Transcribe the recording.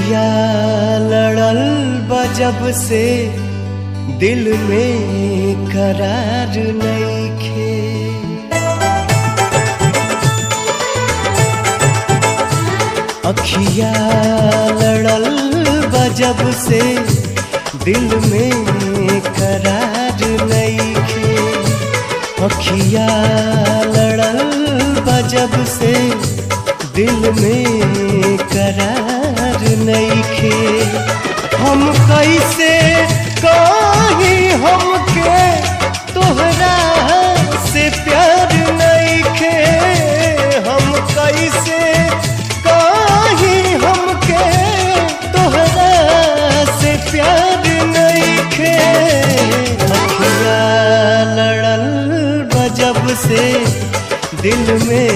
अखिया लड़ल बजब से दिल में करार नइखे। अखिया लड़ल बजब से दिल में करार नइखे। अखिया लड़ल बजब से दिल में करार नइखे। हम कैसे कहीं हमके तोहरा से प्यार नइखे। हम कैसे कहीं हमके तोहरा से प्यार नइखे। अखिया लड़ल बजब से दिल में